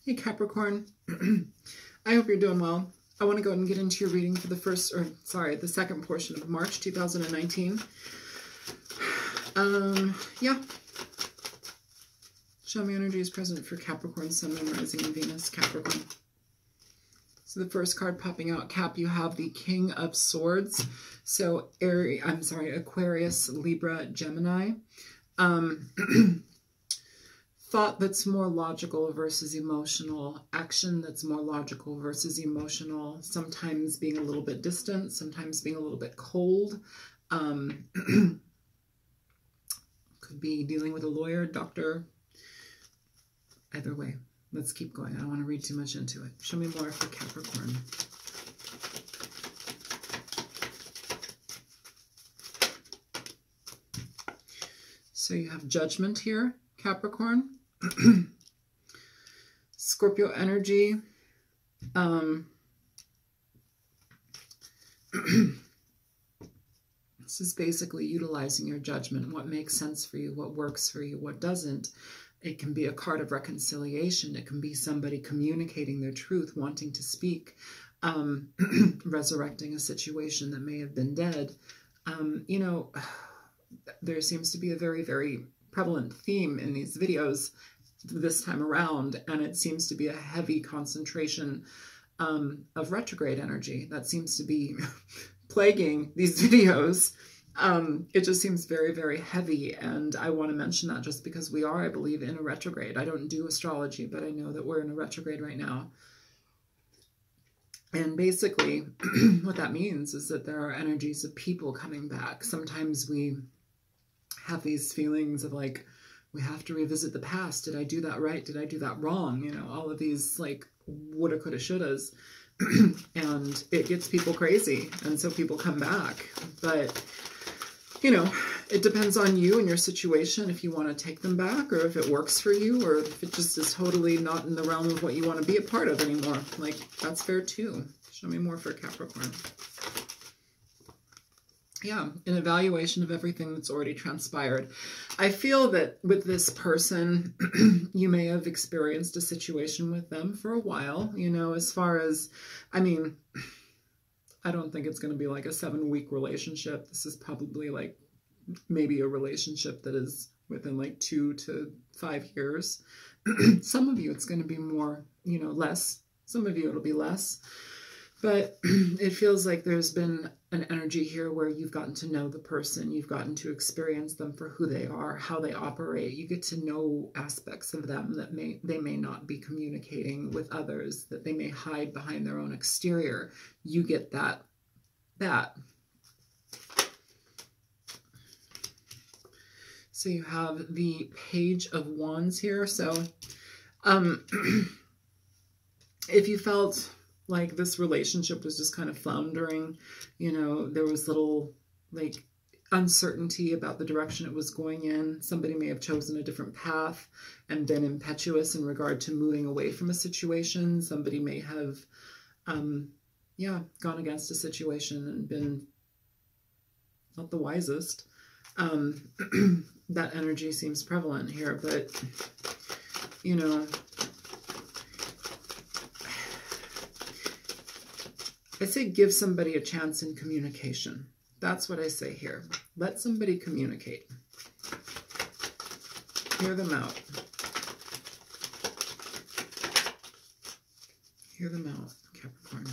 Hey Capricorn, I hope you're doing well. I want to go ahead and get into your reading for the second portion of March 2019. Yeah. Show me energy is present for Capricorn, Sun, Moon, Rising, and Venus, Capricorn. So the first card popping out, Cap, you have the King of Swords. So Aquarius, Libra, Gemini. Thought that's more logical versus emotional, action that's more logical versus emotional, sometimes being a little bit distant, sometimes being a little bit cold. Could be dealing with a lawyer, doctor. Either way, let's keep going. I don't want to read too much into it. Show me more for Capricorn. So you have Judgment here, Capricorn. Scorpio energy. This is basically utilizing your judgment, what makes sense for you, what works for you, what doesn't. It can be a card of reconciliation. It can be somebody communicating their truth, wanting to speak, resurrecting a situation that may have been dead. You know, there seems to be a very, very prevalent theme in these videos this time around, and it seems to be a heavy concentration of retrograde energy that seems to be plaguing these videos. It just seems very, very heavy, and I want to mention that just because we are, I believe, in a retrograde. I don't do astrology, but I know that we're in a retrograde right now. And basically, what that means is that there are energies of people coming back. Sometimes we have these feelings of like, we have to revisit the past. Did I do that right? Did I do that wrong? You know, all of these like woulda, coulda, shouldas. And it gets people crazy. And so people come back. But, you know, it depends on you and your situation if you want to take them back or if it works for you or if it just is totally not in the realm of what you want to be a part of anymore. Like, that's fair too. Show me more for Capricorn. Yeah, an evaluation of everything that's already transpired. I feel that with this person, you may have experienced a situation with them for a while, you know, as far as, I mean, I don't think it's going to be like a 7-week relationship. This is probably like maybe a relationship that is within like 2 to 5 years. Some of you, it's going to be more, you know, less. Some of you, it'll be less. But it feels like there's been an energy here where you've gotten to know the person. You've gotten to experience them for who they are, how they operate. You get to know aspects of them that they may not be communicating with others, that they may hide behind their own exterior. You get that. So you have the Page of Wands here. So if you felt like this relationship was just kind of floundering, you know, there was little like uncertainty about the direction it was going in. Somebody may have chosen a different path and been impetuous in regard to moving away from a situation. Somebody may have, gone against a situation and been not the wisest. That energy seems prevalent here, but, you know, I say give somebody a chance in communication. That's what I say here. Let somebody communicate. Hear them out. Hear them out, Capricorn.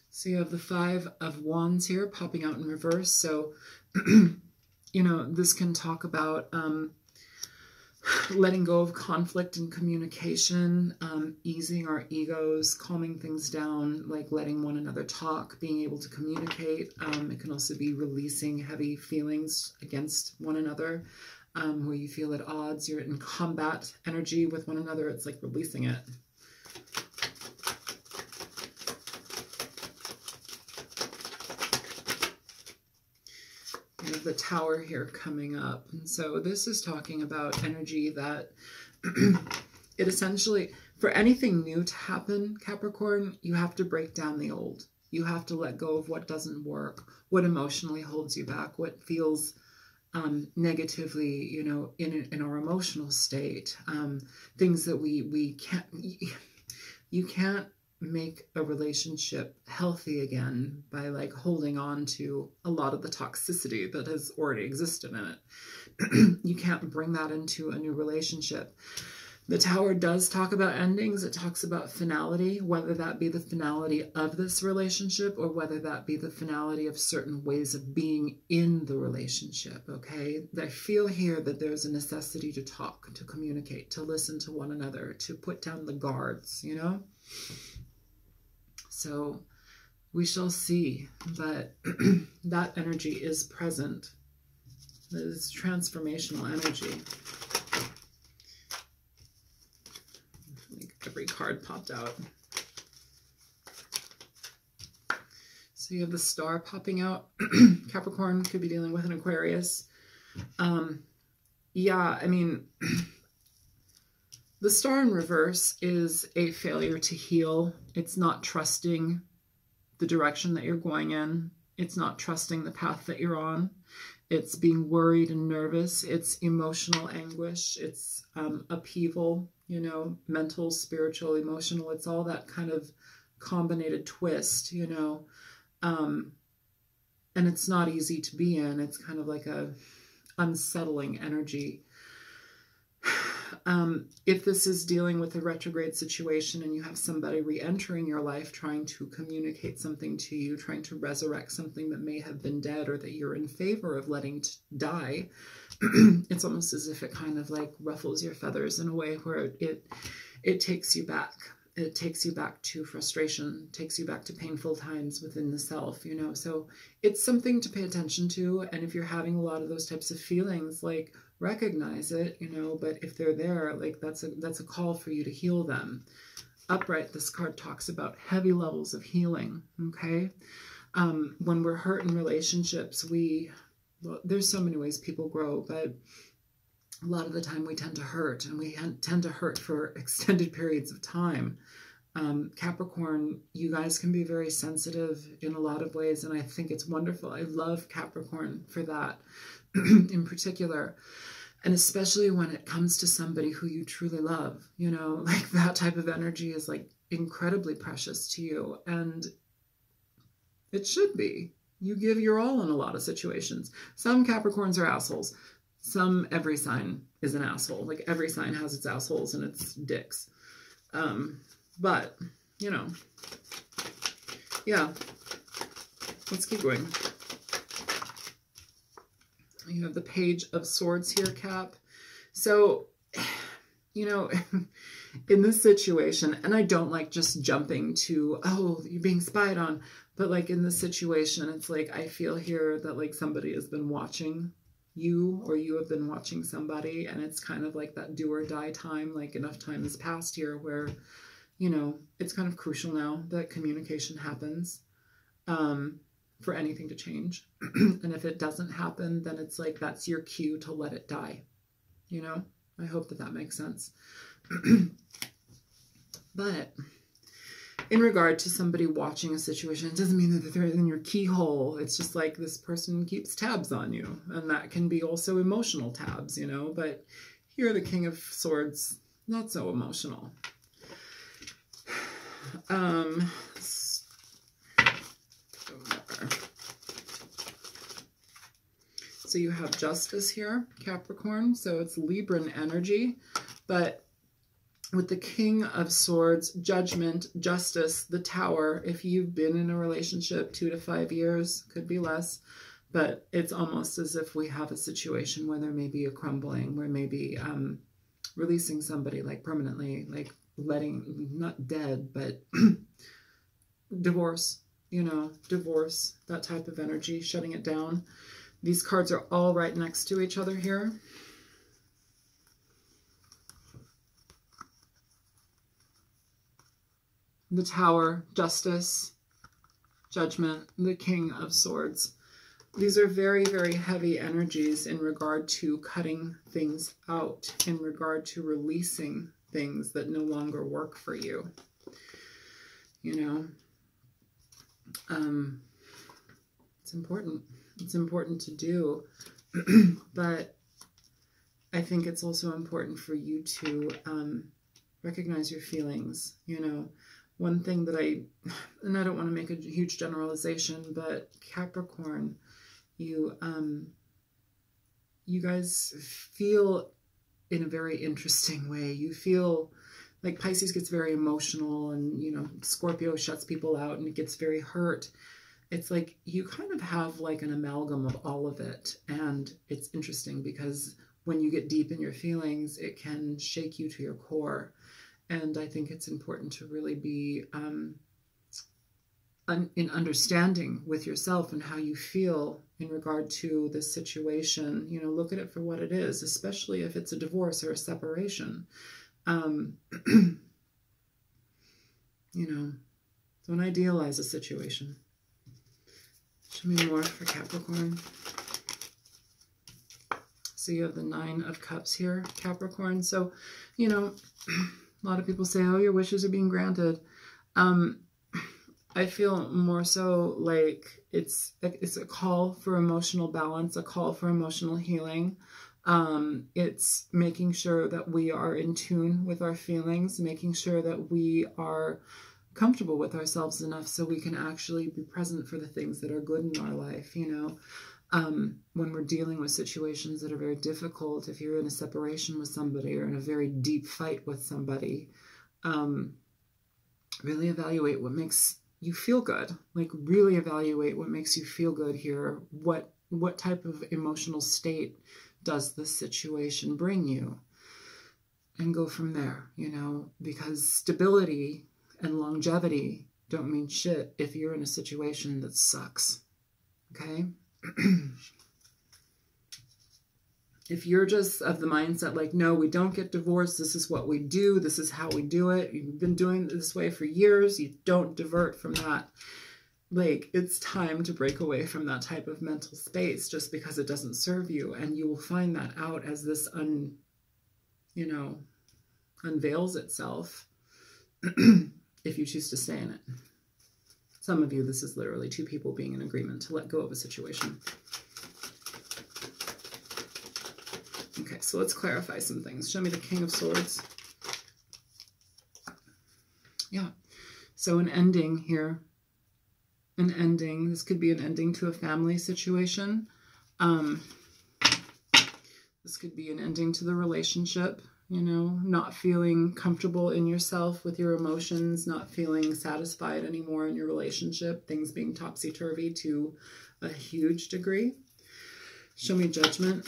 So you have the Five of Wands here popping out in reverse. So, you know, this can talk about letting go of conflict and communication, easing our egos, calming things down, like letting one another talk, being able to communicate. It can also be releasing heavy feelings against one another, where you feel at odds, you're in combat energy with one another. It's like releasing it. The Tower here coming up. And so this is talking about energy that it essentially, for anything new to happen, Capricorn, you have to break down the old. You have to let go of what doesn't work, what emotionally holds you back, what feels negatively, you know, in our emotional state, things that we can't, you can't make a relationship healthy again by like holding on to a lot of the toxicity that has already existed in it. You can't bring that into a new relationship. The Tower does talk about endings. It talks about finality, whether that be the finality of this relationship or whether that be the finality of certain ways of being in the relationship, okay? I feel here that there's a necessity to talk, to communicate, to listen to one another, to put down the guards, you know? So we shall see, but that energy is present. This transformational energy. Every card popped out. So you have the Star popping out. Capricorn could be dealing with an Aquarius. Yeah, I mean, the Star in reverse is a failure to heal. It's not trusting the direction that you're going in. It's not trusting the path that you're on. It's being worried and nervous. It's emotional anguish. It's upheaval, you know, mental, spiritual, emotional. It's all that kind of combinated twist, you know. And it's not easy to be in. It's kind of like a unsettling energy. If this is dealing with a retrograde situation and you have somebody re-entering your life, trying to communicate something to you, trying to resurrect something that may have been dead or that you're in favor of letting die, it's almost as if it kind of like ruffles your feathers in a way where it takes you back. It takes you back to frustration, takes you back to painful times within the self, you know. So it's something to pay attention to. And if you're having a lot of those types of feelings, like, recognize it, you know, but if they're there, like, that's a call for you to heal them. Upright, this card talks about heavy levels of healing, okay? When we're hurt in relationships, well, there's so many ways people grow, but a lot of the time we tend to hurt, and we tend to hurt for extended periods of time. Capricorn, you guys can be very sensitive in a lot of ways, and I think it's wonderful. I love Capricorn for that in particular. And especially when it comes to somebody who you truly love, you know, like that type of energy is like incredibly precious to you. And it should be. You give your all in a lot of situations. Some Capricorns are assholes. Every sign is an asshole. Like every sign has its assholes and its dicks. But, you know, yeah, let's keep going. You have the Page of Swords here, Cap. So, you know, in this situation, and I don't like just jumping to, oh, you're being spied on, but like in this situation, it's like, I feel here that like somebody has been watching you, or you have been watching somebody, and it's kind of like that do or die time. Like enough time has passed here where, you know, it's kind of crucial now that communication happens for anything to change. And if it doesn't happen, then it's like that's your cue to let it die. You know, I hope that that makes sense. But in regard to somebody watching a situation, it doesn't mean that they're in your keyhole. It's just like this person keeps tabs on you. And that can be also emotional tabs, you know. But here, the King of Swords, not so emotional. So you have Justice here, Capricorn. So it's Libran energy. But with the King of Swords, Judgment, Justice, the Tower, if you've been in a relationship 2 to 5 years, could be less, but it's almost as if we have a situation where there may be a crumbling, where maybe releasing somebody like permanently, like letting, not dead, but divorce, you know, divorce, that type of energy, shutting it down. These cards are all right next to each other here. The Tower, Justice, Judgment, the King of Swords. These are very, very heavy energies in regard to cutting things out, in regard to releasing things that no longer work for you. You know, it's important. It's important to do. But I think it's also important for you to recognize your feelings. You know, one thing that and I don't want to make a huge generalization, but Capricorn, you guys feel in a very interesting way. You feel like Pisces gets very emotional, and, you know, Scorpio shuts people out and it gets very hurt. It's like you kind of have like an amalgam of all of it. And it's interesting because when you get deep in your feelings, it can shake you to your core. And I think it's important to really be in understanding with yourself and how you feel in regard to this situation. You know, look at it for what it is, especially if it's a divorce or a separation. You know, don't idealize a situation. Show me more for Capricorn. So you have the 9 of Cups here, Capricorn. So, you know, a lot of people say, oh, your wishes are being granted. I feel more so like it's a call for emotional balance, a call for emotional healing. It's making sure that we are in tune with our feelings, making sure that we are comfortable with ourselves enough so we can actually be present for the things that are good in our life. You know, when we're dealing with situations that are very difficult, if you're in a separation with somebody or in a very deep fight with somebody, really evaluate what makes you feel good. Like, really evaluate what makes you feel good here. What type of emotional state does this situation bring you? And go from there, you know, because stability and longevity don't mean shit if you're in a situation that sucks. Okay? If you're just of the mindset like, no, we don't get divorced, this is what we do, this is how we do it, you've been doing it this way for years, you don't divert from that. Like, it's time to break away from that type of mental space just because it doesn't serve you. And you will find that out as this unveils itself if you choose to stay in it. Some of you, this is literally 2 people being in agreement to let go of a situation. Okay, so let's clarify some things. Show me the King of Swords. Yeah, so an ending here. An ending. This could be an ending to a family situation. This could be an ending to the relationship. You know, not feeling comfortable in yourself with your emotions, not feeling satisfied anymore in your relationship, things being topsy-turvy to a huge degree. Show me Judgment.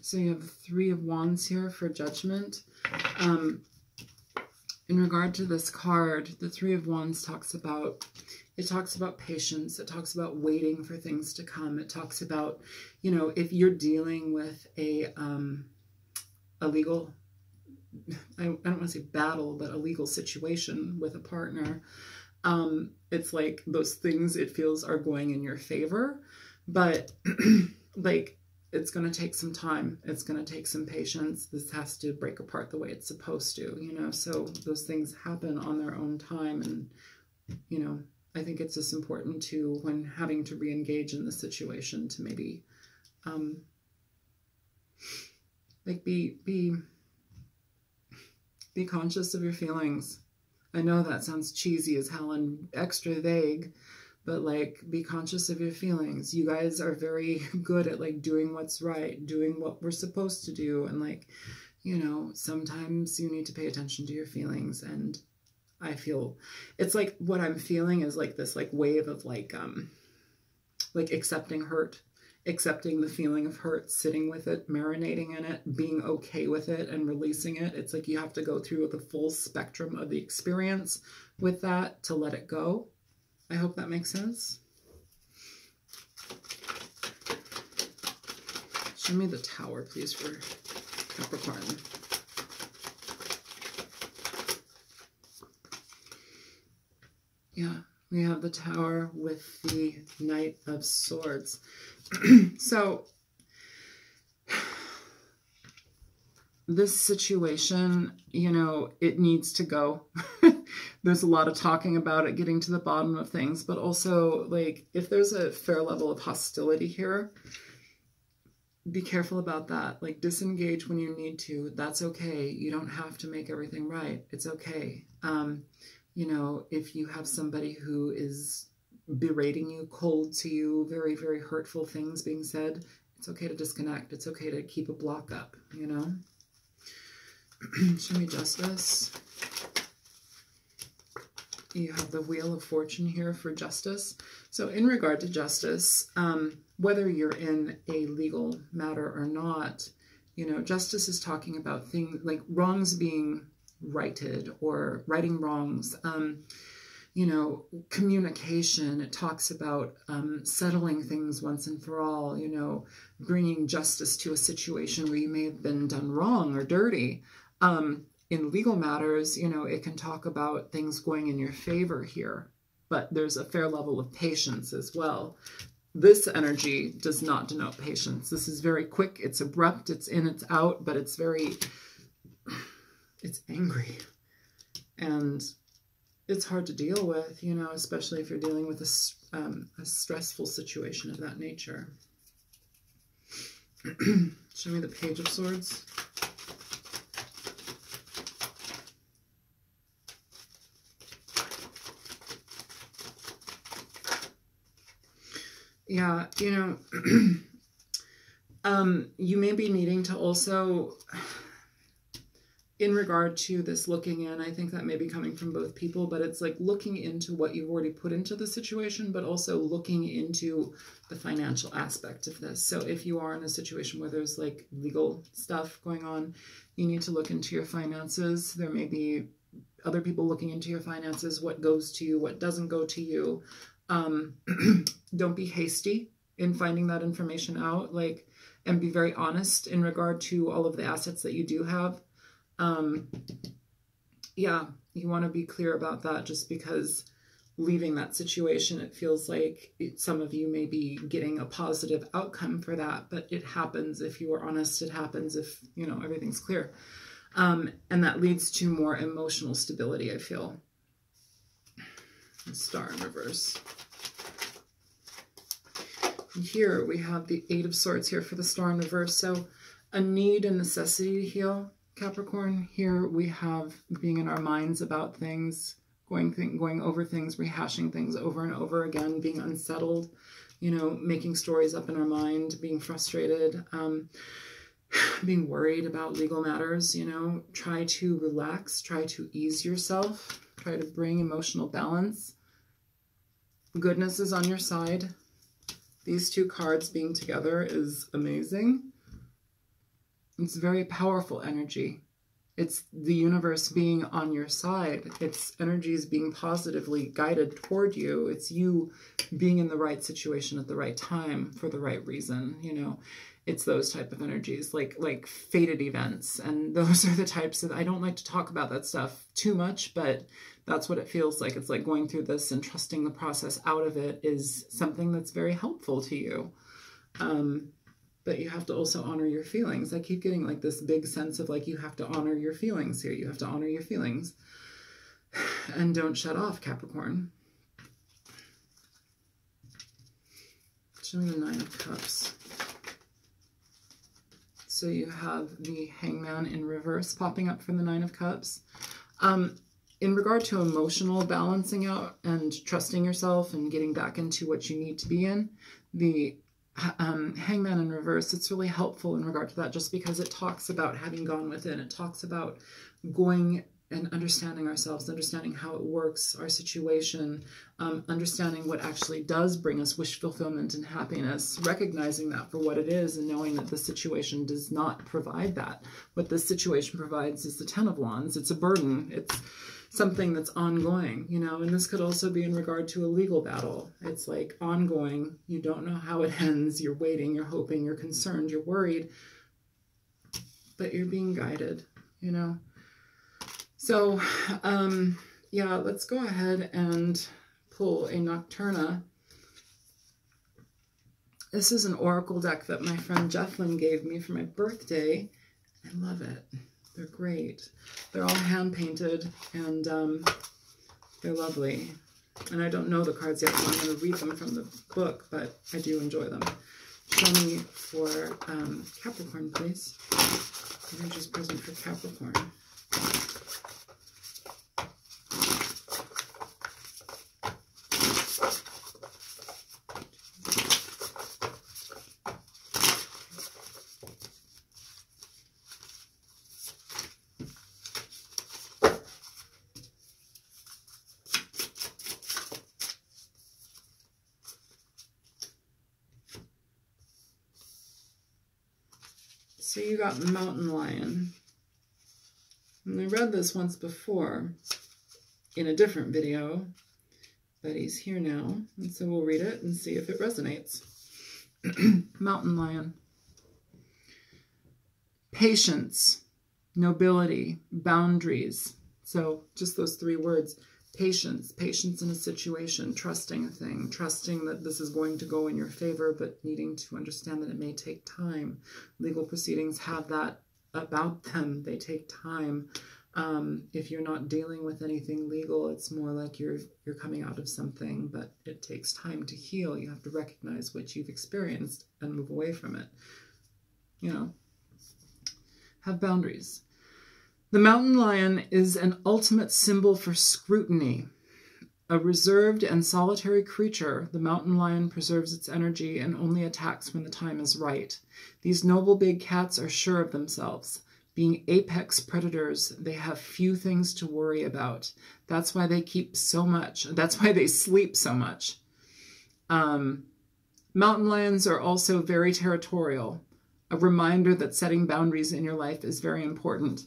So you have 3 of Wands here for Judgment. In regard to this card, the 3 of Wands talks about patience. It talks about waiting for things to come. It talks about, you know, if you're dealing with a legal, I don't want to say battle, but a legal situation with a partner, it's like those things, it feels, are going in your favor, but like, it's going to take some time. It's going to take some patience. This has to break apart the way it's supposed to, you know, so those things happen on their own time. And, you know, I think it's just important to, when having to re-engage in the situation, to maybe, like, be conscious of your feelings. I know that sounds cheesy as hell and extra vague, but like, be conscious of your feelings. You guys are very good at like doing what's right, doing what we're supposed to do. And like, you know, sometimes you need to pay attention to your feelings. And I feel it's like what I'm feeling is like this like wave of like accepting hurt, accepting the feeling of hurt, sitting with it, marinating in it, being okay with it and releasing it. It's like you have to go through the full spectrum of the experience with that to let it go. I hope that makes sense. Show me the Tower, please, for Capricorn. Yeah, we have the Tower with the Knight of Swords. So, this situation, you know, it needs to go. there's a lot of talking about it, getting to the bottom of things, but also, like, if there's a fair level of hostility here, be careful about that. Like, disengage when you need to. That's okay. You don't have to make everything right. It's okay. You know, if you have somebody who is berating you, cold to you, very, very hurtful things being said, it's okay to disconnect. It's okay to keep a block up, you know? Show me justice. You have the Wheel of Fortune here for justice. So in regard to justice, whether you're in a legal matter or not, you know, justice is talking about things like wrongs being righted or righting wrongs. You know, communication, it talks about settling things once and for all, you know, bringing justice to a situation where you may have been done wrong or dirty. In legal matters, you know, it can talk about things going in your favor here, but there's a fair level of patience as well. This energy does not denote patience. This is very quick, it's abrupt, it's in, it's out, but it's very, it's angry. And it's hard to deal with, you know, especially if you're dealing with a stressful situation of that nature. Show me the Page of Swords. Yeah, you know, you may be needing to also, in regard to this looking in, I think that may be coming from both people, but it's like looking into what you've already put into the situation, but also looking into the financial aspect of this. So if you are in a situation where there's like legal stuff going on, you need to look into your finances. There may be other people looking into your finances, what goes to you, what doesn't go to you. Don't be hasty in finding that information out, like, and be very honest in regard to all of the assets that you do have. Yeah, you want to be clear about that, just because leaving that situation, it feels like some of you may be getting a positive outcome for that, but it happens if you are honest. It happens if, you know, everything's clear. And that leads to more emotional stability, I feel. Star in reverse. And here we have the Eight of Swords here for the Star in reverse. So a need and necessity to heal, Capricorn. Here we have being in our minds about things, going over things, rehashing things over and over again, being unsettled, you know, making stories up in our mind, being frustrated, being worried about legal matters, you know. Try to relax, try to ease yourself, try to bring emotional balance. Goodness is on your side. These two cards being together is amazing. It's very powerful energy. It's the universe being on your side. It's energies being positively guided toward you. It's you being in the right situation at the right time for the right reason, you know. It's those type of energies, like fated events. And those are the types of, I don't like to talk about that stuff too much, but that's what it feels like. It's like going through this and trusting the process out of it is something that's very helpful to you. But you have to also honor your feelings. I keep getting like this big sense of like, you have to honor your feelings here. You have to honor your feelings. And don't shut off, Capricorn. Show me the Nine of Cups. So you have the Hangman in reverse popping up from the Nine of Cups. In regard to emotional balancing out and trusting yourself and getting back into what you need to be in, the Hangman in reverse, it's really helpful in regard to that, just because it talks about having gone within. It talks about going and understanding ourselves, understanding how it works, our situation, understanding what actually does bring us wish fulfillment and happiness, recognizing that for what it is and knowing that the situation does not provide that. What this situation provides is the Ten of Wands. It's a burden. It's something that's ongoing, you know, and this could also be in regard to a legal battle. It's like ongoing. You don't know how it ends. You're waiting, you're hoping, you're concerned, you're worried, but you're being guided, you know. So, yeah, let's go ahead and pull a Nocturna. This is an oracle deck that my friend Jefflin gave me for my birthday. I love it. They're great. They're all hand painted, and They're lovely. And I don't know the cards yet, so I'm going to read them from the book, but I do enjoy them. Show me for Capricorn, please. Energy's present for Capricorn. So you got Mountain Lion. And I read this once before in a different video, but he's here now. And so we'll read it and see if it resonates. Mountain Lion. Patience, nobility, boundaries. So just those three words. Patience, patience in a situation, trusting a thing, trusting that this is going to go in your favor, but needing to understand that it may take time. Legal proceedings have that about them. They take time. If you're not dealing with anything legal, it's more like you're coming out of something, but it takes time to heal. You have to recognize what you've experienced and move away from it. You know, have boundaries. The mountain lion is an ultimate symbol for scrutiny. A reserved and solitary creature, the mountain lion preserves its energy and only attacks when the time is right. These noble big cats are sure of themselves. Being apex predators, they have few things to worry about. That's why they keep so much. That's why they sleep so much. Mountain lions are also very territorial. A reminder that setting boundaries in your life is very important.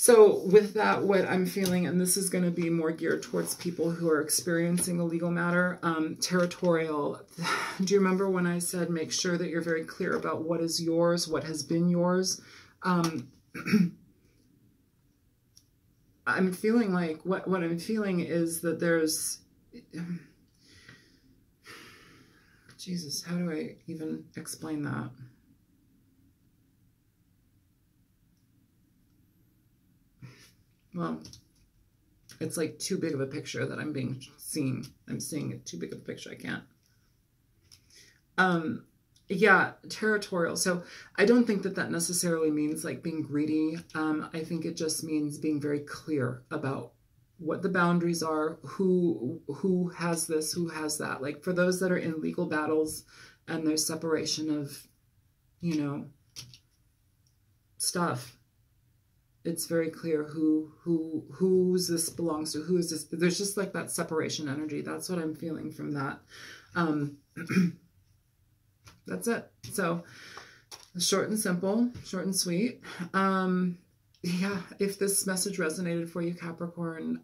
So with that, what I'm feeling, and this is going to be more geared towards people who are experiencing a legal matter, territorial. Do you remember when I said make sure that you're very clear about what is yours, what has been yours? I'm feeling like, what I'm feeling is that there's, Jesus, how do I even explain that? Well, it's like too big of a picture that I'm being seen. I'm seeing it too big of a picture. I can't. Yeah, territorial. So I don't think that that necessarily means like being greedy. I think it just means being very clear about what the boundaries are, who has this, who has that. Like for those that are in legal battles and there's separation of, you know, stuff. It's very clear who's this belongs to, who is this. There's just like that separation energy. That's what I'm feeling from that. That's it. So short and simple, short and sweet. Yeah, if this message resonated for you, Capricorn,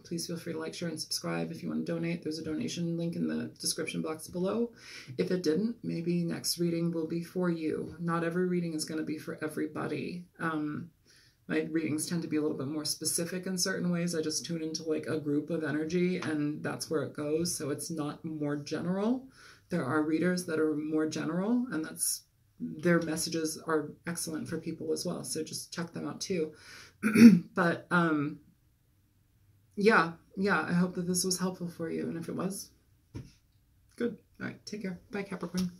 please feel free to like, share, and subscribe. If you want to donate, there's a donation link in the description box below. If it didn't, maybe next reading will be for you. Not every reading is going to be for everybody. My readings tend to be a little bit more specific in certain ways. I just tune into like a group of energy and that's where it goes. So it's not more general. There are readers that are more general and their messages are excellent for people as well. So just check them out too. But yeah, I hope that this was helpful for you. And if it was, good. All right, take care. Bye, Capricorn.